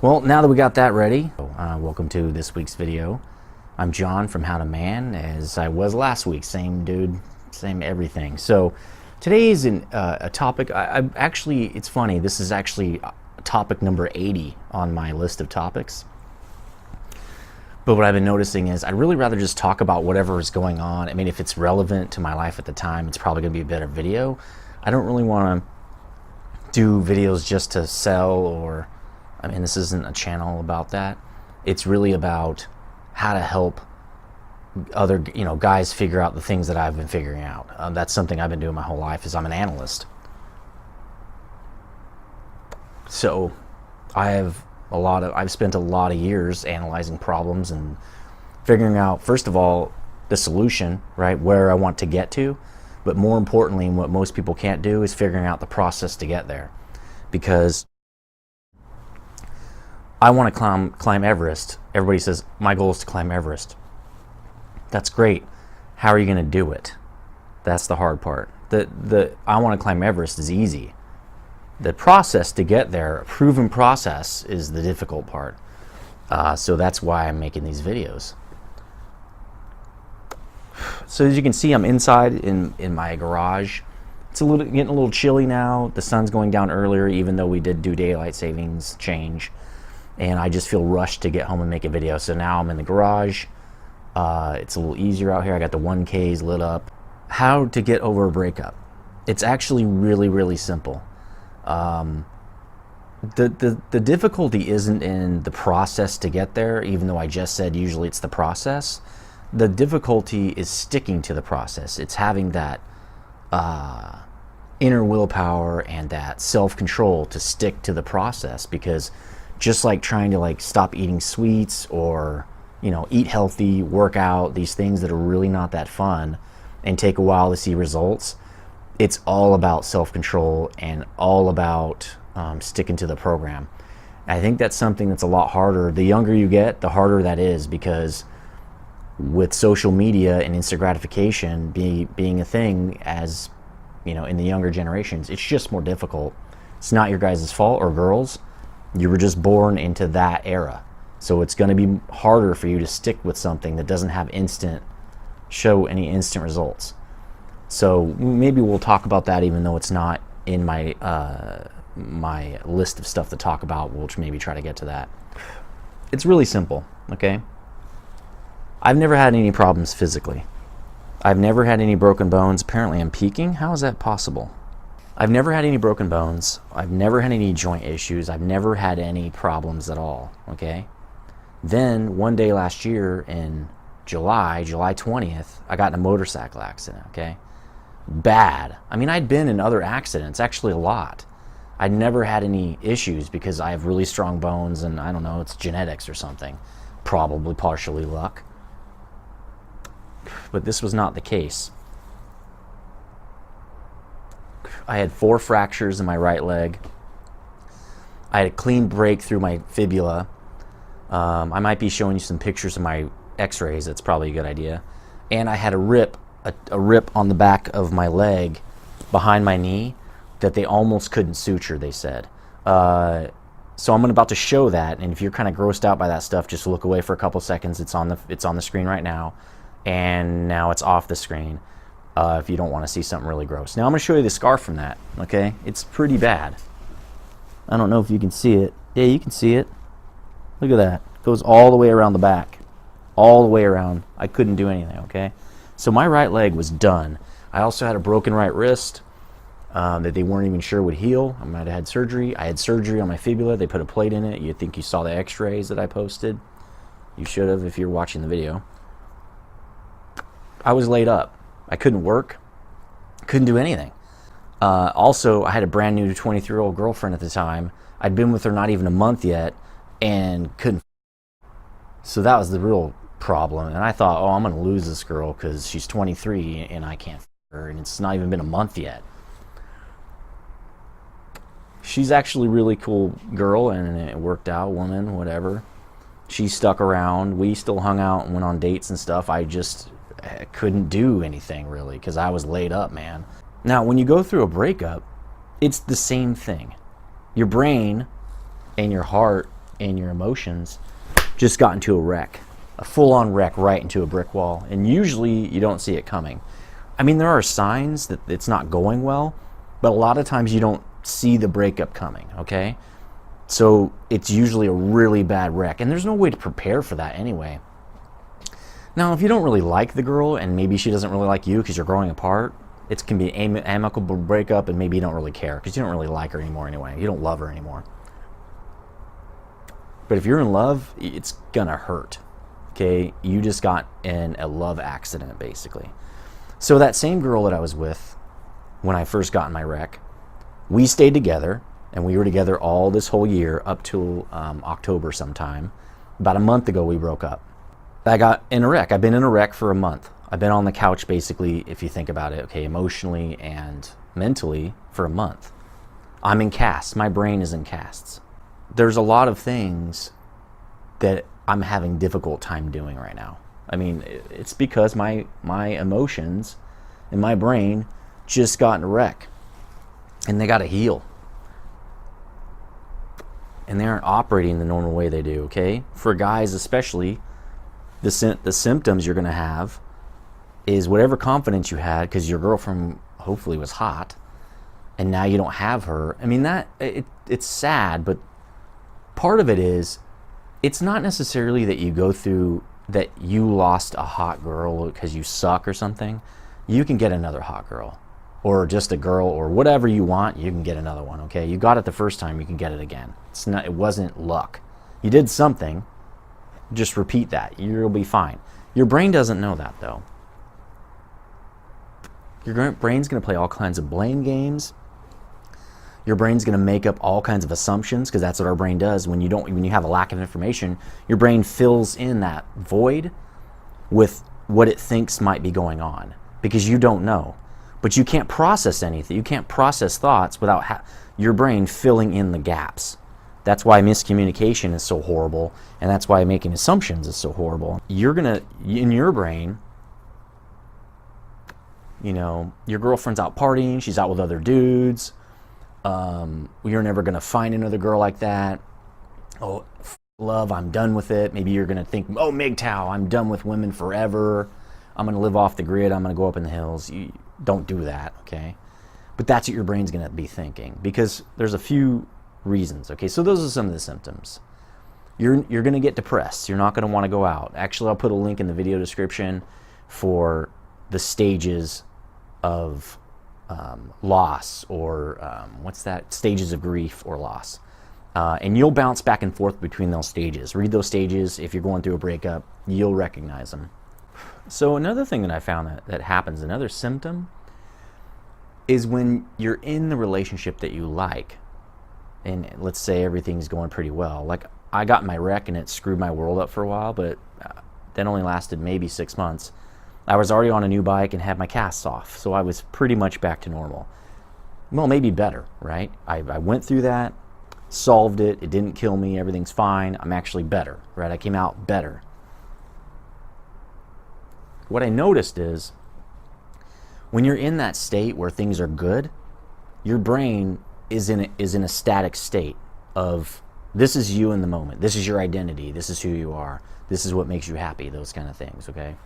Well, now that we got that ready, welcome to this week's video. I'm John from How to Man, as I was last week. Same dude, same everything. So today is a topic. It's funny. This is actually topic number 80 on my list of topics. But what I've been noticing is I'd really rather just talk about whatever is going on. I mean, if it's relevant to my life at the time, it's probably going to be a better video. I don't really want to do videos just to sell or... I mean, this isn't a channel about that. It's really about how to help other, guys figure out the things that I've been figuring out. That's something I've been doing my whole life. Is I'm an analyst. So, I've spent a lot of years analyzing problems and figuring out, first of all, the solution, right, where I want to get to. But more importantly, what most people can't do is figuring out the process to get there, because I want to climb Everest. Everybody says, my goal is to climb Everest. That's great. How are you going to do it? That's the hard part. I want to climb Everest is easy. The process to get there, a proven process, is the difficult part. So that's why I'm making these videos. So as you can see, I'm inside in my garage. It's getting a little chilly now. The sun's going down earlier, even though we did do daylight savings change. And I just feel rushed to get home and make a video. So now I'm in the garage. It's a little easier out here. I got the 1Ks lit up. How to get over a breakup. It's actually really, really simple. The difficulty isn't in the process to get there, even though I just said usually it's the process. The difficulty is sticking to the process. It's having that inner willpower and that self-control to stick to the process, because just like trying to stop eating sweets or eat healthy, work out, these things that are really not that fun and take a while to see results, it's all about self-control and all about sticking to the program. I think that's something that's a lot harder. The younger you get, the harder that is, because with social media and instant gratification being a thing, as in the younger generations, it's just more difficult. It's not your guys' fault, or girls. You were just born into that era. So it's going to be harder for you to stick with something that doesn't have show any instant results. So maybe we'll talk about that, even though it's not in my my list of stuff to talk about. We'll maybe try to get to that. It's really simple, okay? I've never had any problems physically. I've never had any broken bones. Apparently I'm peaking. How is that possible? I've never had any broken bones. I've never had any joint issues. I've never had any problems at all, okay? Then one day last year in July 20th, I got in a motorcycle accident, okay? Bad. I mean, I'd been in other accidents, actually a lot. I'd never had any issues because I have really strong bones, and I don't know, it's genetics or something. Probably partially luck. But this was not the case. I had 4 fractures in my right leg. I had a clean break through my fibula. I might be showing you some pictures of my x-rays. That's probably a good idea. And I had a rip on the back of my leg behind my knee that they almost couldn't suture, they said. So I'm about to show that, and if you're kind of grossed out by that stuff, just look away for a couple seconds. It's on the screen right now, and now it's off the screen. If you don't want to see something really gross. Now I'm going to show you the scar from that, okay? It's pretty bad. I don't know if you can see it. Yeah, you can see it. Look at that. It goes all the way around the back. All the way around. I couldn't do anything, okay? So my right leg was done. I also had a broken right wrist that they weren't even sure would heal. I might have had surgery. I had surgery on my fibula. They put a plate in it. You'd think you saw the x-rays that I posted. You should have if you're watching the video. I was laid up. I couldn't work, couldn't do anything. Also, I had a brand new 23-year-old girlfriend at the time. I'd been with her not even a month yet, and couldn't. So that was the real problem. And I thought, oh, I'm going to lose this girl because she's 23 and I can't her, and it's not even been a month yet. She's actually a really cool girl, and it worked out, woman, whatever. She stuck around. We still hung out and went on dates and stuff. I couldn't do anything really because I was laid up, man. Now, when you go through a breakup, it's the same thing. Your brain and your heart and your emotions just got into a wreck, a full-on wreck right into a brick wall. And usually you don't see it coming. I mean, there are signs that it's not going well, but a lot of times you don't see the breakup coming, okay? So it's usually a really bad wreck, and there's no way to prepare for that anyway. Now, if you don't really like the girl, and maybe she doesn't really like you because you're growing apart, it can be an amicable breakup, and maybe you don't really care because you don't really like her anymore anyway. You don't love her anymore. But if you're in love, it's gonna hurt, okay? You just got in a love accident, basically. So that same girl that I was with when I first got in my wreck, we stayed together, and we were together all this whole year up till October sometime. About a month ago, we broke up. I got in a wreck. I've been in a wreck for a month. I've been on the couch, basically, if you think about it, okay, emotionally and mentally for a month. I'm in casts. My brain is in casts. There's a lot of things that I'm having difficult time doing right now. I mean, it's because my emotions and my brain just got in a wreck, and they got to heal. And they aren't operating the normal way they do, okay? For guys especially, the symptoms you're going to have is whatever confidence you had because your girlfriend hopefully was hot, and now you don't have her. I mean, it's sad, but part of it is it's not necessarily that you go through that you lost a hot girl because you suck or something. You can get another hot girl, or just a girl, or whatever you want. You can get another one, okay? You got it the first time, you can get it again. It wasn't luck. You did something. Just repeat that. You'll be fine. Your brain doesn't know that, though. Your brain's going to play all kinds of blame games. Your brain's going to make up all kinds of assumptions, because that's what our brain does. When you have a lack of information, your brain fills in that void with what it thinks might be going on, because you don't know. But you can't process anything. You can't process thoughts without your brain filling in the gaps. That's why miscommunication is so horrible, and that's why making assumptions is so horrible. In your brain, your girlfriend's out partying, she's out with other dudes. You're never going to find another girl like that. Oh, love, I'm done with it. Maybe you're going to think, oh, MGTOW, I'm done with women forever. I'm going to live off the grid. I'm going to go up in the hills. You don't do that, okay? But that's what your brain's going to be thinking, because there's a few reasons, okay? So those are some of the symptoms. You're going to get depressed. You're not going to want to go out. Actually, I'll put a link in the video description for the stages of loss, or stages of grief or loss. And you'll bounce back and forth between those stages. Read those stages. If you're going through a breakup, you'll recognize them. So another thing that I found that happens, another symptom, is when you're in the relationship that you like, and let's say everything's going pretty well. Like, I got my wreck and it screwed my world up for a while, but that only lasted maybe 6 months. I was already on a new bike and had my casts off, so I was pretty much back to normal. Well, maybe better, right? I went through that, solved it, it didn't kill me, everything's fine, I'm actually better, right? I came out better. What I noticed is, when you're in that state where things are good, your brain is in a static state of, this is you in the moment, this is your identity, this is who you are, this is what makes you happy, those kind of things, okay?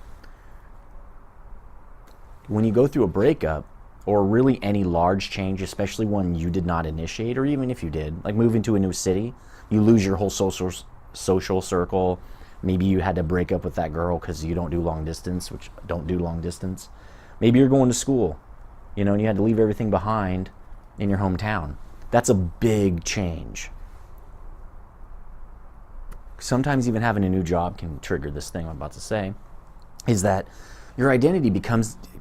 When you go through a breakup, or really any large change, especially one you did not initiate, or even if you did, like moving to a new city, you lose your whole social circle. Maybe you had to break up with that girl because you don't do long distance, which don't do long distance. Maybe you're going to school, and you had to leave everything behind in your hometown. That's a big change. Sometimes even having a new job can trigger this thing I'm about to say, is that your identity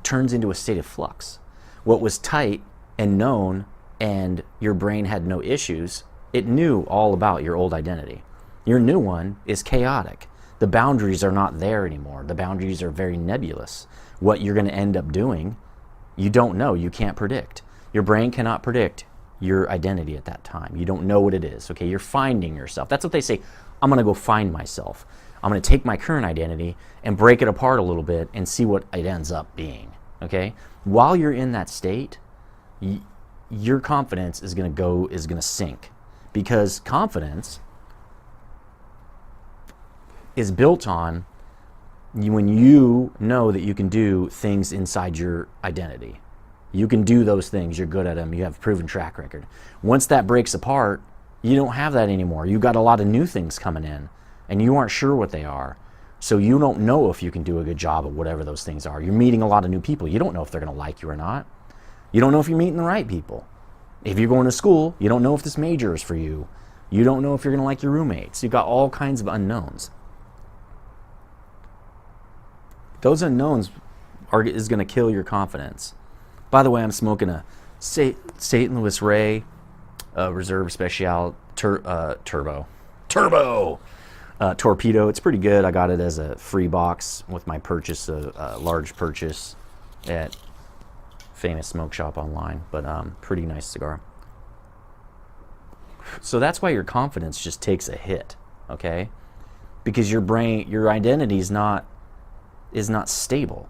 turns into a state of flux. What was tight and known, and your brain had no issues, it knew all about your old identity. Your new one is chaotic. The boundaries are not there anymore. The boundaries are very nebulous. What you're going to end up doing, you don't know. You can't predict. Your brain cannot predict your identity at that time. You don't know what it is. Okay, you're finding yourself. That's what they say. I'm going to go find myself. I'm going to take my current identity and break it apart a little bit and see what it ends up being. Okay? While you're in that state, your confidence is going to sink, because confidence is built on when you know that you can do things inside your identity. You can do those things. You're good at them. You have a proven track record. Once that breaks apart, you don't have that anymore. You got a lot of new things coming in, and you aren't sure what they are. So you don't know if you can do a good job at whatever those things are. You're meeting a lot of new people. You don't know if they're going to like you or not. You don't know if you're meeting the right people. If you're going to school, you don't know if this major is for you. You don't know if you're going to like your roommates. You've got all kinds of unknowns. Those unknowns is going to kill your confidence. By the way, I'm smoking a St. Louis Ray Reserve Special Turbo Torpedo. It's pretty good. I got it as a free box with my purchase, a large purchase at famous smoke shop online, but pretty nice cigar. So that's why your confidence just takes a hit, okay? Because your brain, your identity is not stable.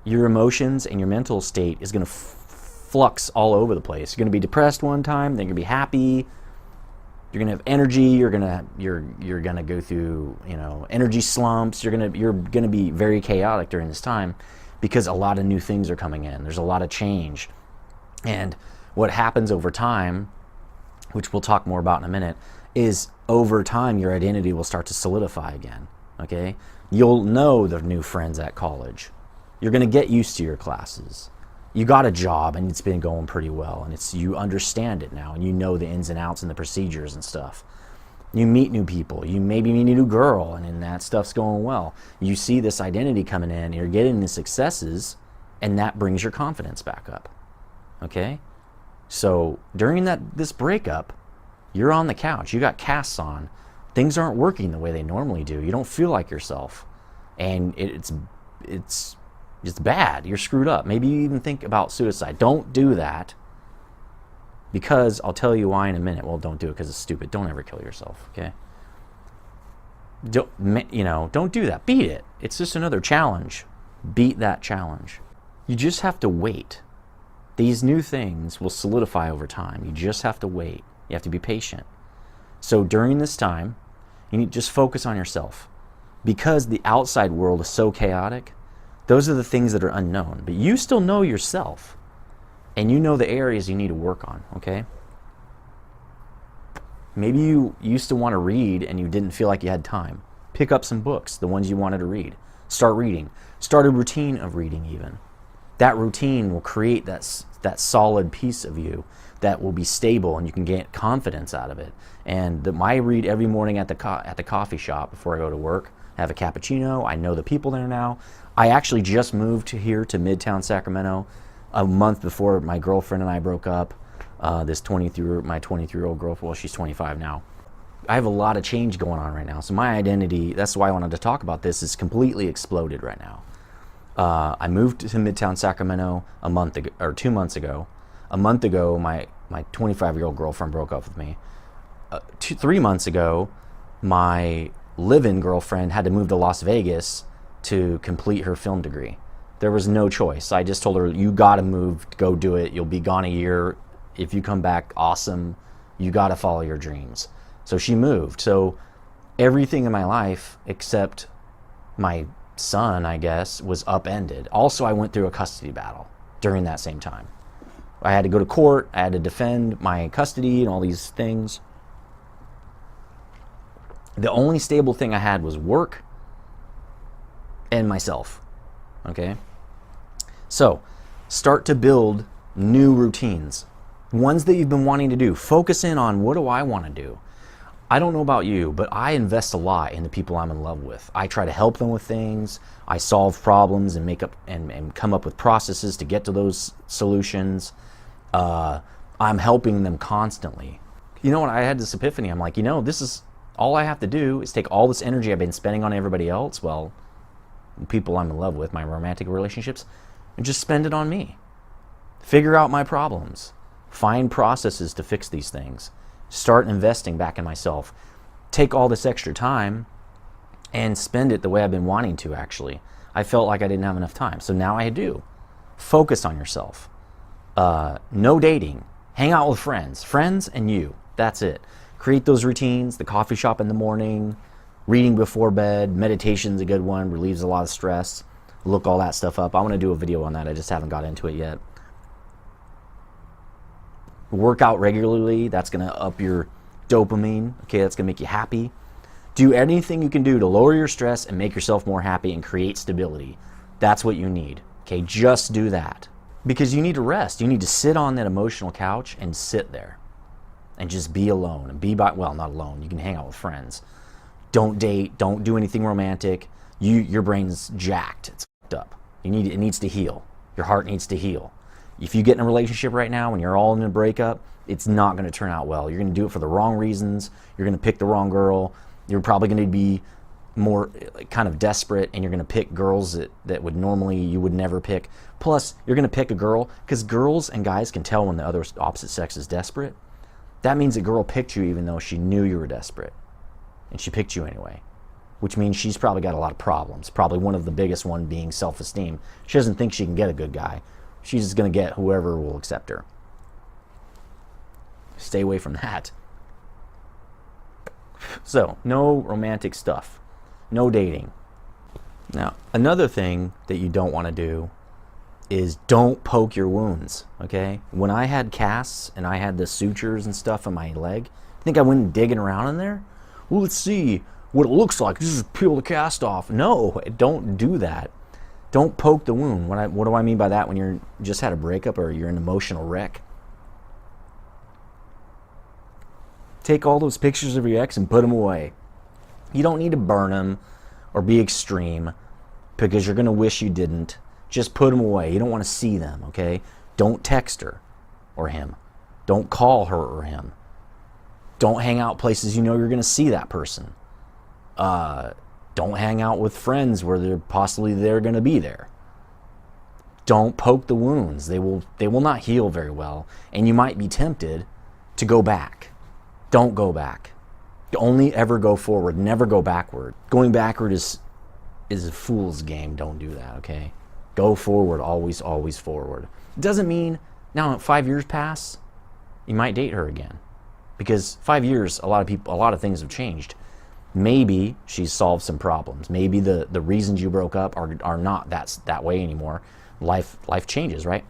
Your emotions and your mental state is going to flux all over the place. You're going to be depressed one time, then you're going to be happy. You're going to have energy. You're going to go through, energy slumps. You're going to be very chaotic during this time because a lot of new things are coming in. There's a lot of change. And what happens over time, which we'll talk more about in a minute, is over time your identity will start to solidify again, okay? You'll know the new friends at college. You're going to get used to your classes. You got a job and it's been going pretty well, and you understand it now, and you know the ins and outs and the procedures and stuff. You meet new people. You maybe meet a new girl, and then that stuff's going well. You see this identity coming in, and you're getting the successes, and that brings your confidence back up, okay? So during this breakup, you're on the couch. You got casts on. Things aren't working the way they normally do. You don't feel like yourself, and it's bad. You're screwed up. Maybe you even think about suicide. Don't do that, because I'll tell you why in a minute. Well, don't do it because it's stupid. Don't ever kill yourself, okay? Don't do that. Beat it. It's just another challenge. Beat that challenge. You just have to wait. These new things will solidify over time. You just have to wait. You have to be patient. So during this time, you need to just focus on yourself. Because the outside world is so chaotic, those are the things that are unknown. But you still know yourself. And you know the areas you need to work on, okay? Maybe you used to want to read and you didn't feel like you had time. Pick up some books, the ones you wanted to read. Start reading. Start a routine of reading even. That routine will create that solid piece of you that will be stable, and you can get confidence out of it. And I read every morning at the coffee shop before I go to work. I have a cappuccino. I know the people there now. I actually just moved here to Midtown Sacramento a month before my girlfriend and I broke up. My 23-year-old girlfriend, well, she's 25 now. I have a lot of change going on right now. So my identity, that's why I wanted to talk about this, is completely exploded right now. I moved to Midtown Sacramento 2 months ago. A month ago, my 25-year-old girlfriend broke up with me. 3 months ago, my live-in girlfriend had to move to Las Vegas to complete her film degree. There was no choice. I just told her, you got to move, go do it. You'll be gone a year. If you come back, awesome. You got to follow your dreams. So she moved. So everything in my life except my son, I guess, was upended. Also, I went through a custody battle during that same time. I had to go to court. I had to defend my custody and all these things. The only stable thing I had was work and myself. Okay? So, start to build new routines. Ones that you've been wanting to do. Focus in on, what do I want to do? I don't know about you, but I invest a lot in the people I'm in love with. I try to help them with things. I solve problems and come up with processes to get to those solutions. I'm helping them constantly. You know what? I had this epiphany. I'm like, this is all I have to do is take all this energy I've been spending on everybody else, well, people I'm in love with, my romantic relationships, and just spend it on me. Figure out my problems. Find processes to fix these things. Start investing back in myself. Take all this extra time and spend it the way I've been wanting to, actually. I felt like I didn't have enough time, so now I do. Focus on yourself. No dating. Hang out with friends. Friends and you. That's it. Create those routines, the coffee shop in the morning, Reading before bed, meditation's a good one, relieves a lot of stress. Look all that stuff up. I want to do a video on that. I just haven't got into it yet. Work out regularly. That's going to up your dopamine. Okay, that's going to make you happy. Do anything you can do to lower your stress and make yourself more happy and create stability. That's what you need. Okay, just do that. Because you need to rest. You need to sit on that emotional couch and sit there and just be alone and be by, well, not alone. You can hang out with friends. Don't date. Don't do anything romantic. Your brain's jacked. It's fucked up. It needs to heal. Your heart needs to heal. If you get in a relationship right now and you're all in a breakup, it's not going to turn out well. You're going to do it for the wrong reasons. You're going to pick the wrong girl. You're probably going to be more kind of desperate, and you're going to pick girls that would normally you would never pick. Plus, you're going to pick a girl because girls and guys can tell when the other opposite sex is desperate. That means a girl picked you even though she knew you were desperate, and she picked you anyway, which means she's probably got a lot of problems. Probably one of the biggest one being self-esteem. She doesn't think she can get a good guy. She's just going to get whoever will accept her. Stay away from that. So, no romantic stuff. No dating. Now, another thing that you don't want to do is don't poke your wounds, okay? When I had casts and I had the sutures and stuff on my leg, I think I went digging around in there. Well, let's see what it looks like. Just peel the cast off. No, don't do that. Don't poke the wound. What do I mean by that? When you're just had a breakup or you're an emotional wreck, take all those pictures of your ex and put them away. You don't need to burn them or be extreme because you're going to wish you didn't. Just put them away. You don't want to see them, okay? Don't text her or him. Don't call her or him. Don't hang out places you know you're going to see that person. Don't hang out with friends where they're going to be there. Don't poke the wounds. They will not heal very well, and you might be tempted to go back. Don't go back. Only ever go forward. Never go backward. Going backward is a fool's game. Don't do that, okay? Go forward. Always, always forward. It doesn't mean now 5 years pass, you might date her again. Because 5 years, a lot of things have changed. Maybe she's solved some problems. Maybe the reasons you broke up are not that way anymore. Life changes, right?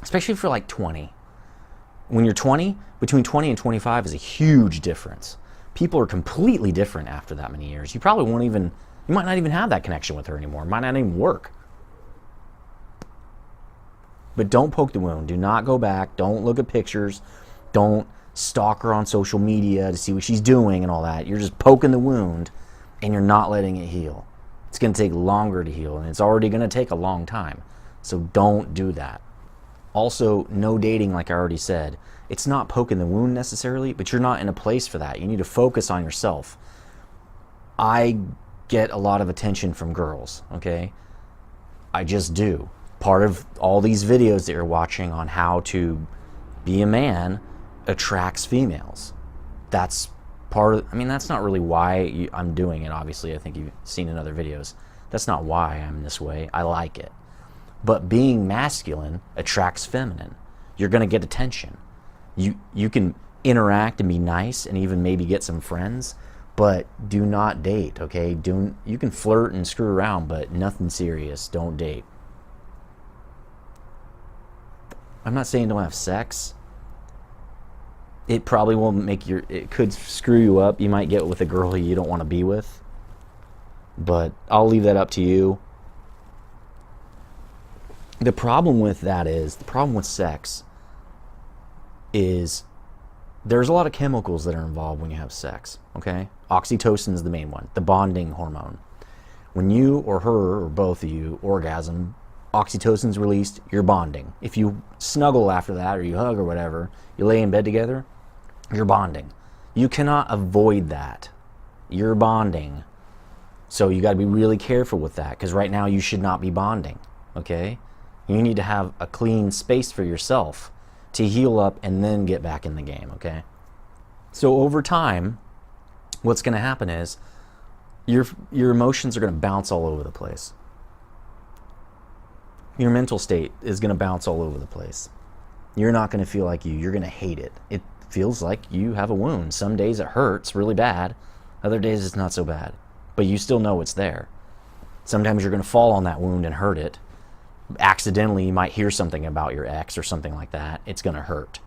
Especially for like 20. When you're 20, between 20 and 25 is a huge difference. People are completely different after that many years. You might not even have that connection with her anymore. It might not even work. But don't poke the wound. Do not go back. Don't look at pictures. Don't stalk her on social media to see what she's doing and all that. You're just poking the wound and you're not letting it heal. It's going to take longer to heal, and it's already going to take a long time. So don't do that. Also, no dating, like I already said. It's not poking the wound necessarily, but you're not in a place for that. You need to focus on yourself. I get a lot of attention from girls, okay? I just do. Part of all these videos that you're watching on how to be a man attracts females. That's part of, that's not really why I'm doing it, obviously. I think you've seen in other videos. That's not why I'm this way. I like it. But being masculine attracts feminine. You're going to get attention. You can interact and be nice and even maybe get some friends, but do not date, okay? You can flirt and screw around, but nothing serious. Don't date. I'm not saying don't have sex. It probably will it could screw you up. You might get with a girl who you don't want to be with. But I'll leave that up to you. The problem with sex is there's a lot of chemicals that are involved when you have sex, okay? Oxytocin is the main one, the bonding hormone. When you or her or both of you orgasm, oxytocin's released, you're bonding. If you snuggle after that or you hug or whatever, you lay in bed together, you're bonding. You cannot avoid that. You're bonding. So you got to be really careful with that, because right now you should not be bonding, okay? You need to have a clean space for yourself to heal up and then get back in the game, okay? So over time, what's going to happen is your emotions are going to bounce all over the place. Your mental state is going to bounce all over the place. You're not going to feel like you. You're going to hate it. It feels like you have a wound. Some days it hurts really bad. Other days it's not so bad. but you still know it's there. Sometimes you're going to fall on that wound and hurt it. Accidentally, you might hear something about your ex or something like that. It's going to hurt.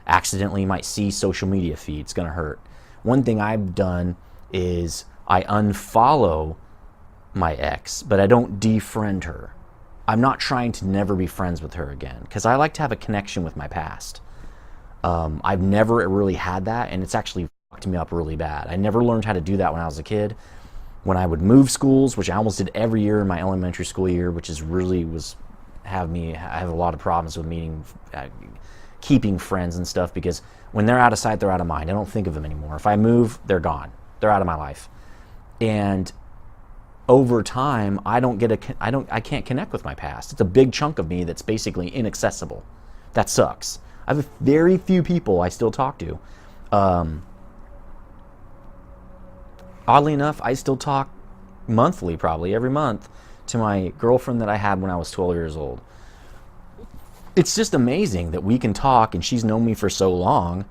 Accidentally, you might see social media feed. It's going to hurt. One thing I've done is I unfollow my ex, but I don't defriend her. I'm not trying to never be friends with her again because I like to have a connection with my past. I've never really had that, and it's actually fucked me up really bad. I never learned how to do that when I was a kid. When I would move schools, which I almost did every year in my elementary school year, which is really I have a lot of problems with keeping friends and stuff, because when they're out of sight, they're out of mind. I don't think of them anymore. If I move, they're gone. They're out of my life. And over time, I can't connect with my past. It's a big chunk of me that's basically inaccessible. That sucks. I have very few people I still talk to. Oddly enough, I still talk monthly, probably every month, to my girlfriend that I had when I was 12 years old. It's just amazing that we can talk, and she's known me for so long,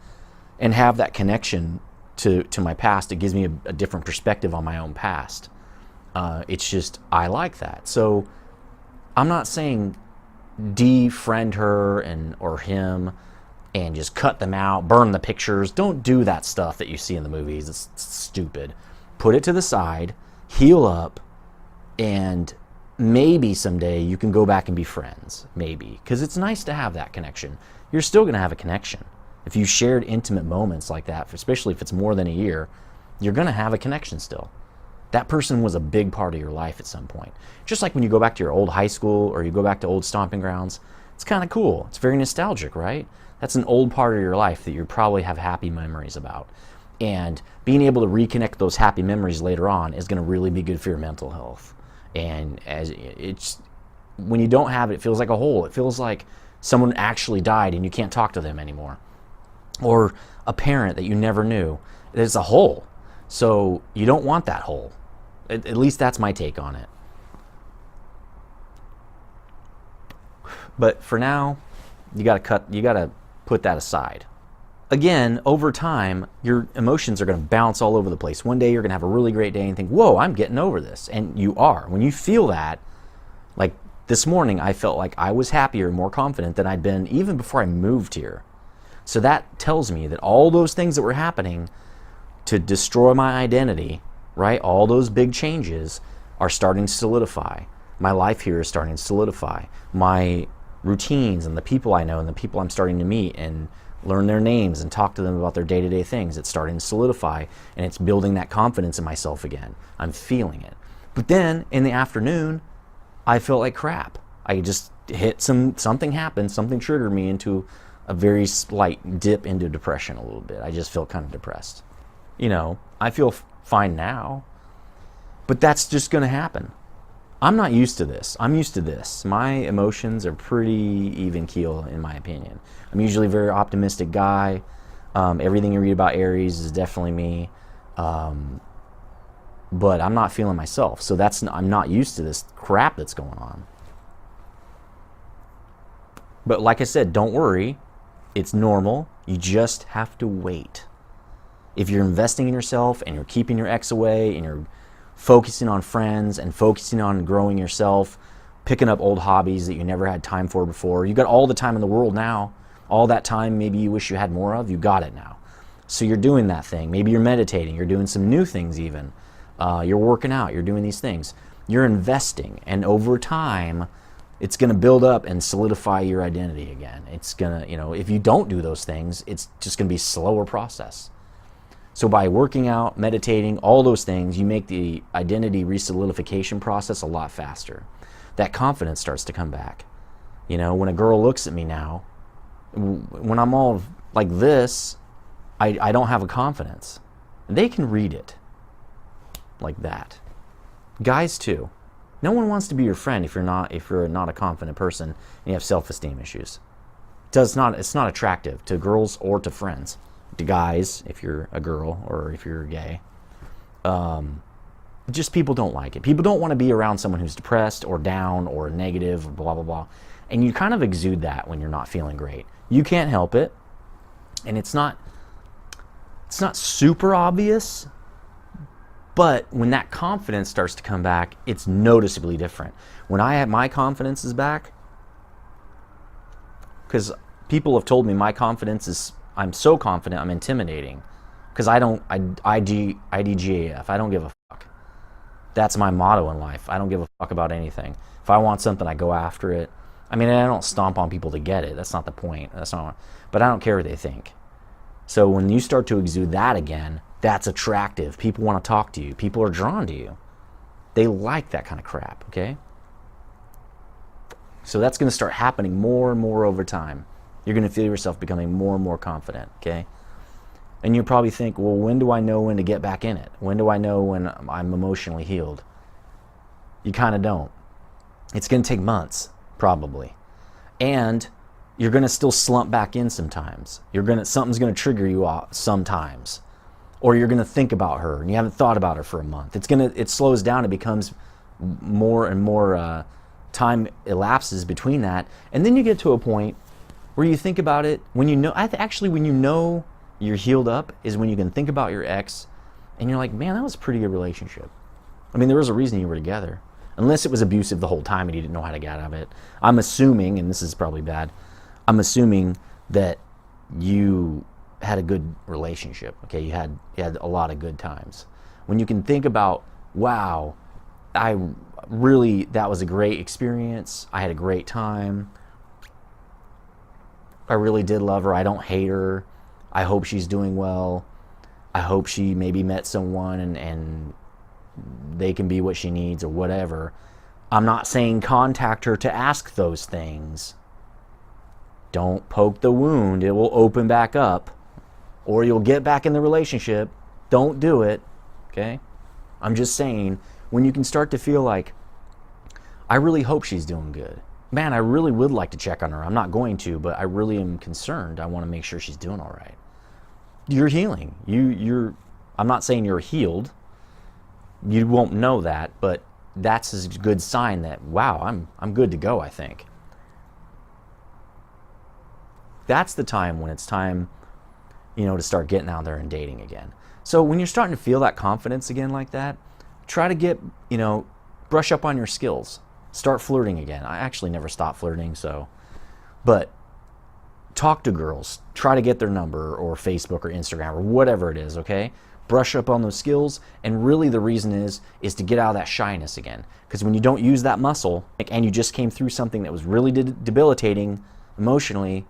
and have that connection to my past. It gives me a different perspective on my own past. It's just, I like that. So I'm not saying defriend her or him and just cut them out, burn the pictures. Don't do that stuff that you see in the movies. It's stupid. Put it to the side, heal up, and maybe someday you can go back and be friends. Maybe. Because it's nice to have that connection. You're still going to have a connection. If you shared intimate moments like that, especially if it's more than a year, you're going to have a connection still. That person was a big part of your life at some point. Just like when you go back to your old high school or you go back to old stomping grounds, it's kind of cool. It's very nostalgic, right? That's an old part of your life that you probably have happy memories about. And being able to reconnect those happy memories later on is going to really be good for your mental health. And when you don't have it, it feels like a hole. It feels like someone actually died and you can't talk to them anymore. Or a parent that you never knew. It's a hole. So you don't want that hole. At least that's my take on it. But for now, you gotta put that aside. Again, over time, your emotions are going to bounce all over the place. One day you're going to have a really great day and think, whoa, I'm getting over this. And you are. When you feel that, like this morning, I felt like I was happier and more confident than I'd been even before I moved here. So that tells me that all those things that were happening to destroy my identity, right? All those big changes are starting to solidify. My life here is starting to solidify. My routines and the people I know and the people I'm starting to meet and learn their names and talk to them about their day-to-day things. It's starting to solidify, and it's building that confidence in myself again. I'm feeling it. But then in the afternoon, I felt like crap. I just hit something happened, something triggered me into a very slight dip into depression a little bit. I just felt kind of depressed. I feel fine now, but that's just going to happen. I'm not used to this. I'm used to this. My emotions are pretty even keel, in my opinion. I'm usually a very optimistic guy. Everything you read about Aries is definitely me. But I'm not feeling myself. So I'm not used to this crap that's going on. But like I said, don't worry. It's normal. You just have to wait. If you're investing in yourself and you're keeping your ex away and you're focusing on friends and focusing on growing yourself, picking up old hobbies that you never had time for before. You got all the time in the world now. All that time maybe you wish you had more of, you got it now. So you're doing that thing. Maybe you're meditating. You're doing some new things even. You're working out. You're doing these things. You're investing. And over time, it's going to build up and solidify your identity again. It's going to, if you don't do those things, it's just going to be a slower process. So by working out, meditating, all those things, you make the identity resolidification process a lot faster. That confidence starts to come back. When a girl looks at me now, when I'm all like this, I don't have a confidence. They can read it like that. Guys too. No one wants to be your friend if you're not a confident person and you have self-esteem issues. It's not attractive to girls or to friends. To guys, if you're a girl or if you're gay. Just people don't like it. People don't want to be around someone who's depressed or down or negative or blah, blah, blah. And you kind of exude that when you're not feeling great. You can't help it. And it's not super obvious, But when that confidence starts to come back, it's noticeably different. When I have my confidence is back, because people have told me my confidence is, I'm so confident I'm intimidating. Because IDGAF, I don't give a fuck. That's my motto in life. I don't give a fuck about anything. If I want something, I go after it. I mean, I don't stomp on people to get it. That's not the point. But I don't care what they think. So when you start to exude that again, that's attractive. People want to talk to you. People are drawn to you. They like that kind of crap, okay? So that's going to start happening more and more over time. You're going to feel yourself becoming more and more confident, okay? And you'll probably think, well, when do I know when to get back in it? When do I know when I'm emotionally healed? You kind of don't. It's going to take months, probably. And you're going to still slump back in sometimes. Something's going to trigger you sometimes. Or you're going to think about her and you haven't thought about her for a month. It slows down. It becomes more and more time elapses between that. And then you get to a point where you think about it when you know, when you know you're healed up is when you can think about your ex and you're like, man, that was a pretty good relationship. I mean, there was a reason you were together. Unless it was abusive the whole time and you didn't know how to get out of it. I'm assuming, and this is probably bad, I'm assuming that you had a good relationship. Okay, you had a lot of good times. When you can think about, wow, that was a great experience. I had a great time. I really did love her. I don't hate her. I hope she's doing well. I hope she maybe met someone and they can be what she needs or whatever. I'm not saying contact her to ask those things. Don't poke the wound. It will open back up. Or you'll get back in the relationship. Don't do it. Okay? I'm just saying, when you can start to feel like, I really hope she's doing good. Man, I really would like to check on her. I'm not going to, but I really am concerned. I want to make sure she's doing all right. You're healing. I'm not saying you're healed. You won't know that, but that's a good sign that, wow, I'm good to go, I think. That's the time when it's time, to start getting out there and dating again. So when you're starting to feel that confidence again like that, try to brush up on your skills. Start flirting again. I actually never stopped flirting, but talk to girls. Try to get their number or Facebook or Instagram or whatever it is, okay? Brush up on those skills, and really the reason is to get out of that shyness again. Because when you don't use that muscle, and you just came through something that was really debilitating emotionally,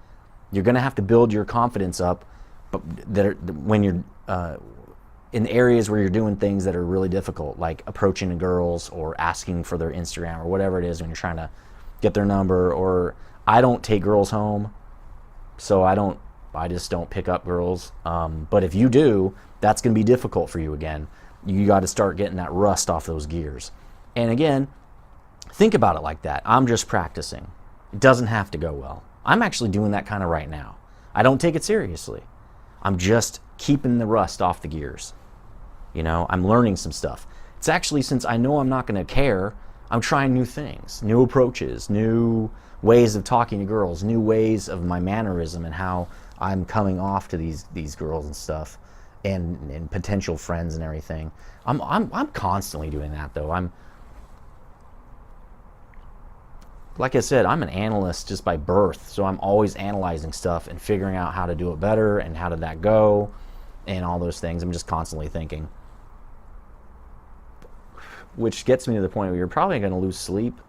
you're going to have to build your confidence up. But when you're in areas where you're doing things that are really difficult, like approaching girls or asking for their Instagram or whatever it is, when you're trying to get their number. Or I don't take girls home, so I just don't pick up girls. But if you do, that's going to be difficult for you again. You got to start getting that rust off those gears. And again, think about it like that. I'm just practicing. It doesn't have to go well. I'm actually doing that kind of right now. I don't take it seriously. I'm just keeping the rust off the gears. I'm learning some stuff. It's actually, since I know I'm not going to care, I'm trying new things, new approaches, new ways of talking to girls, new ways of my mannerism and how I'm coming off to these girls and stuff, and potential friends and everything. I'm constantly doing that though. Like I said, I'm an analyst just by birth, so I'm always analyzing stuff and figuring out how to do it better and how did that go and all those things. I'm just constantly thinking. Which gets me to the point where you're probably going to lose sleep.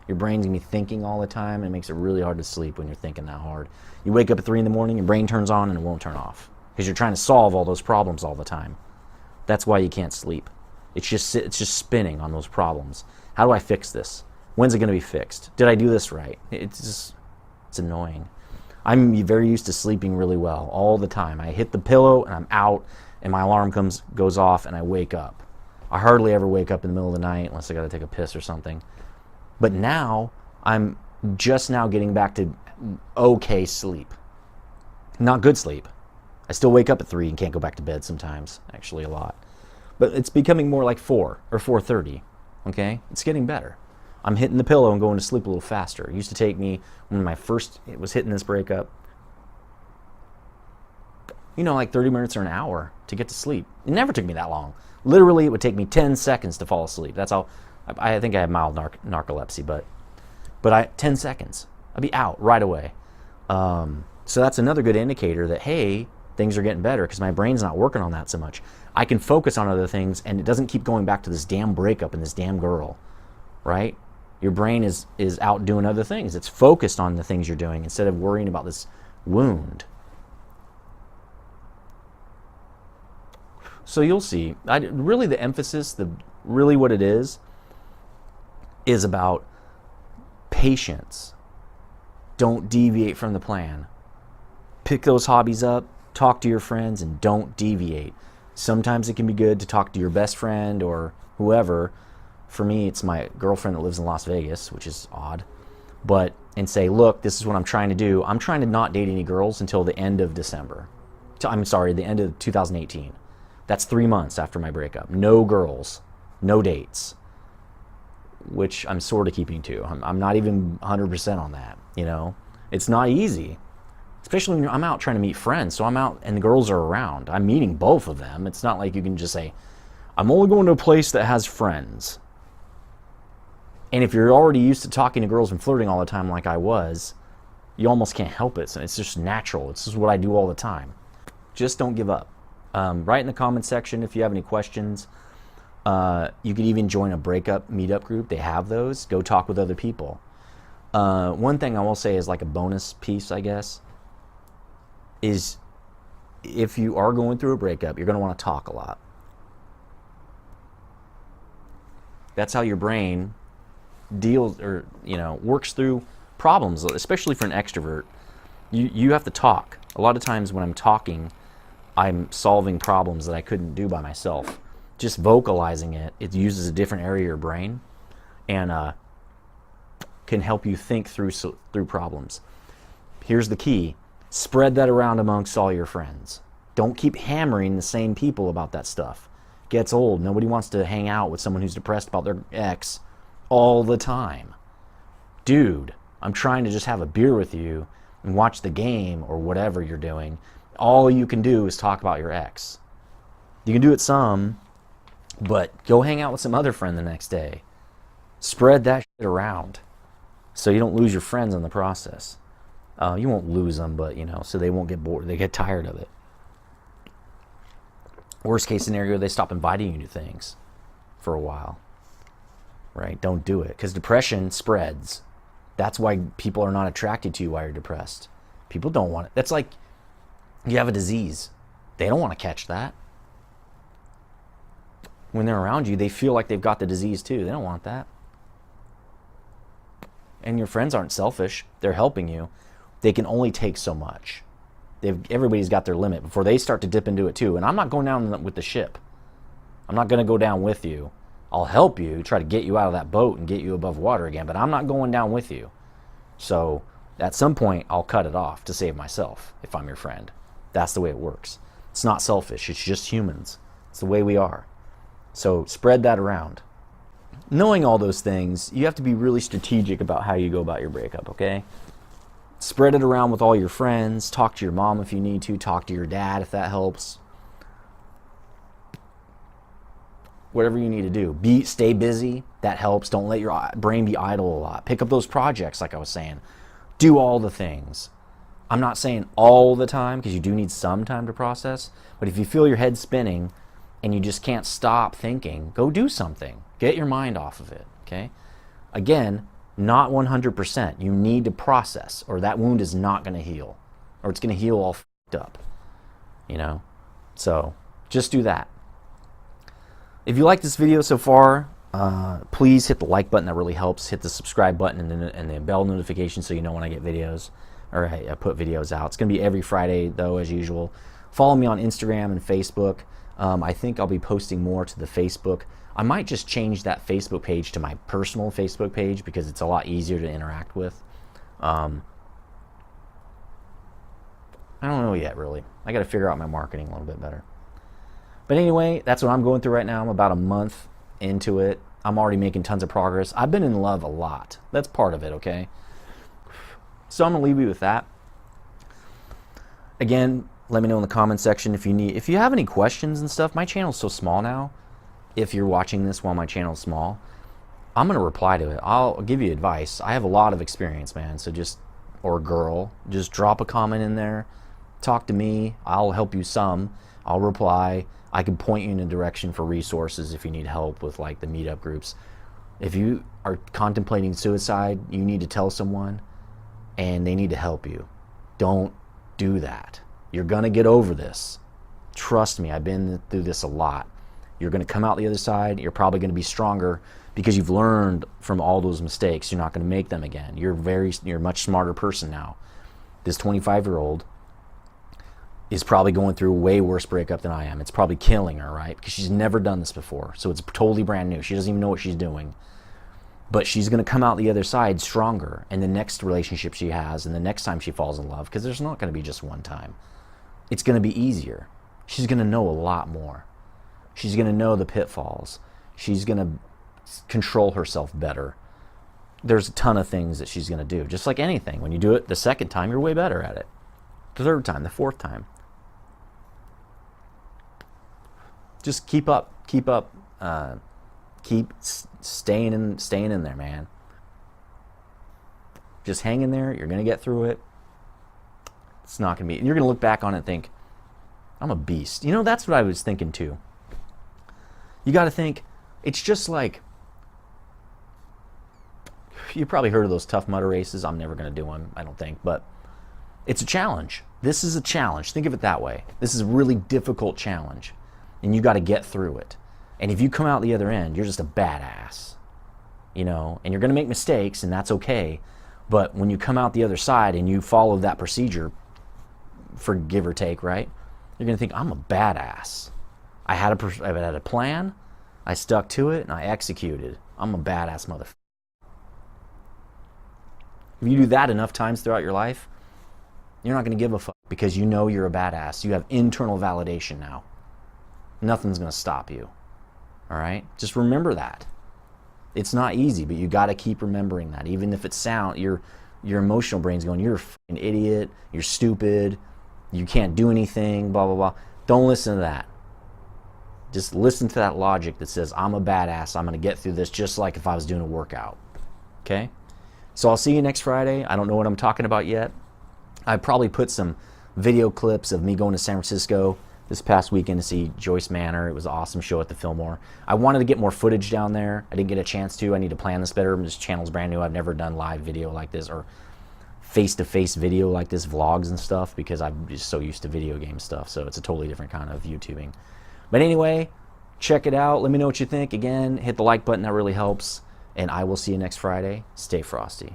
Your brain's going to be thinking all the time, and it makes it really hard to sleep when you're thinking that hard. You wake up at 3 in the morning, your brain turns on and it won't turn off because you're trying to solve all those problems all the time. That's why you can't sleep. It's just spinning on those problems. How do I fix this? When's it going to be fixed? Did I do this right? It's annoying. I'm very used to sleeping really well all the time. I hit the pillow and I'm out, and my alarm goes off and I wake up. I hardly ever wake up in the middle of the night unless I got to take a piss or something. But now I'm just now getting back to okay sleep. Not good sleep. I still wake up at 3 and can't go back to bed sometimes, actually a lot. But it's becoming more like 4 or 4:30, okay? It's getting better. I'm hitting the pillow and going to sleep a little faster. It used to take me, when it was hitting this breakup, like 30 minutes or an hour to get to sleep. It never took me that long. Literally, it would take me 10 seconds to fall asleep. That's how, I think I have mild narcolepsy, but 10 seconds. I'd be out right away. So that's another good indicator that, hey, things are getting better because my brain's not working on that so much. I can focus on other things and it doesn't keep going back to this damn breakup and this damn girl, right? Your brain is out doing other things. It's focused on the things you're doing instead of worrying about this wound. So you'll see, really the emphasis, really what it is about patience. Don't deviate from the plan. Pick those hobbies up, talk to your friends, and don't deviate. Sometimes it can be good to talk to your best friend or whoever. For me, it's my girlfriend that lives in Las Vegas, which is odd. And say, look, this is what I'm trying to do. I'm trying to not date any girls until the end of December. I'm sorry, the end of 2018. That's 3 months after my breakup. No girls, no dates, which I'm sort of keeping to. I'm not even 100% on that, you know. It's not easy, especially when I'm out trying to meet friends. So I'm out and the girls are around. I'm meeting both of them. It's not like you can just say, I'm only going to a place that has friends. And if you're already used to talking to girls and flirting all the time like I was, you almost can't help it. So it's just natural. It's just what I do all the time. Just don't give up. Write in the comments section if you have any questions. You could even join a breakup meetup group. They have those. Go talk with other people. One thing I will say is like a bonus piece, I guess, is if you are going through a breakup, you're going to want to talk a lot. That's how your brain deals or, works through problems, especially for an extrovert. You have to talk. A lot of times when I'm talking, I'm solving problems that I couldn't do by myself. Just vocalizing it uses a different area of your brain and can help you think through problems. Here's the key. Spread that around amongst all your friends. Don't keep hammering the same people about that stuff. It gets old. Nobody wants to hang out with someone who's depressed about their ex all the time. Dude, I'm trying to just have a beer with you and watch the game or whatever you're doing. All you can do is talk about your ex. You can do it some, but go hang out with some other friend the next day. Spread that shit around so you don't lose your friends in the process. You won't lose them, but, so they won't get bored. They get tired of it. Worst case scenario, they stop inviting you to things for a while. Right? Don't do it. Because depression spreads. That's why people are not attracted to you while you're depressed. People don't want it. That's like you have a disease. They don't want to catch that. When they're around you, they feel like they've got the disease too. They don't want that. And your friends aren't selfish. They're helping you. They can only take so much. Everybody's got their limit before they start to dip into it too. And I'm not going down with the ship. I'm not going to go down with you. I'll help you, try to get you out of that boat and get you above water again, but I'm not going down with you. So at some point, I'll cut it off to save myself if I'm your friend. That's the way it works. It's not selfish. It's just humans. It's the way we are. So spread that around. Knowing all those things, you have to be really strategic about how you go about your breakup, okay? Spread it around with all your friends. Talk to your mom if you need to. Talk to your dad if that helps. Whatever you need to do. Stay busy. That helps. Don't let your brain be idle a lot. Pick up those projects like I was saying. Do all the things. I'm not saying all the time because you do need some time to process. But if you feel your head spinning and you just can't stop thinking, go do something. Get your mind off of it, okay? Again, not 100%. You need to process or that wound is not going to heal. Or it's going to heal all f***ed up, So just do that. If you like this video so far, please hit the like button. That really helps. Hit the subscribe button and the bell notification so you know when I get videos or I put videos out. It's going to be every Friday, though, as usual. Follow me on Instagram and Facebook. I think I'll be posting more to the Facebook. I might just change that Facebook page to my personal Facebook page because it's a lot easier to interact with. I don't know yet, really. I got to figure out my marketing a little bit better. But anyway, that's what I'm going through right now. I'm about a month into it. I'm already making tons of progress. I've been in love a lot. That's part of it, okay? So I'm going to leave you with that. Again, let me know in the comment section if you have any questions and stuff. My channel's so small now. if you're watching this while my channel's small, I'm going to reply to it. I'll give you advice. I have a lot of experience, man. So or girl, just drop a comment in there. Talk to me. I'll help you some. I'll reply. I can point you in a direction for resources if you need help with like the meetup groups. If you are contemplating suicide, you need to tell someone and they need to help you. Don't do that. You're going to get over this. Trust me, I've been through this a lot. You're going to come out the other side. You're probably going to be stronger because you've learned from all those mistakes. You're not going to make them again. You're a much smarter person now. This 25-year-old is probably going through a way worse breakup than I am. It's probably killing her, right? Because she's never done this before. So it's totally brand new. She doesn't even know what she's doing. But she's going to come out the other side stronger. And the next relationship she has and the next time she falls in love, because there's not going to be just one time, it's going to be easier. She's going to know a lot more. She's going to know the pitfalls. She's going to control herself better. There's a ton of things that she's going to do. Just like anything. When you do it the second time, you're way better at it. The third time, the fourth time. Just keep staying in there, man. Just hang in there. You're going to get through it. It's not going to be, you're going to look back on it and think, I'm a beast. You know, that's what I was thinking too. You got to think, it's just like, you probably heard of those Tough Mudder races. I'm never going to do one, I don't think, but it's a challenge. This is a challenge. Think of it that way. This is a really difficult challenge, and you got to get through it. And if you come out the other end, you're just a badass, you know, and you're going to make mistakes, and that's okay. But when you come out the other side and you follow that procedure, for give or take, right, you're going to think, I'm a badass. I had a plan, I stuck to it, and I executed. I'm a badass motherfucker. If you do that enough times throughout your life, you're not going to give a fuck because you know you're a badass. You have internal validation now. Nothing's going to stop you. All right? Just remember that. It's not easy, but you got to keep remembering that. Even if it's your emotional brain's going, you're a fucking idiot, you're stupid, you can't do anything, blah, blah, blah. Don't listen to that. Just listen to that logic that says, I'm a badass, I'm going to get through this just like if I was doing a workout. Okay? So I'll see you next Friday. I don't know what I'm talking about yet. I probably put some video clips of me going to San Francisco this past weekend to see Joyce Manor. It was an awesome show at the Fillmore. I wanted to get more footage down there. I didn't get a chance to. I need to plan this better. This channel's brand new. I've never done live video like this or face-to-face video like this, vlogs and stuff, because I'm just so used to video game stuff. So it's a totally different kind of YouTubing. But anyway, check it out. Let me know what you think. Again, hit the like button. That really helps. And I will see you next Friday. Stay frosty.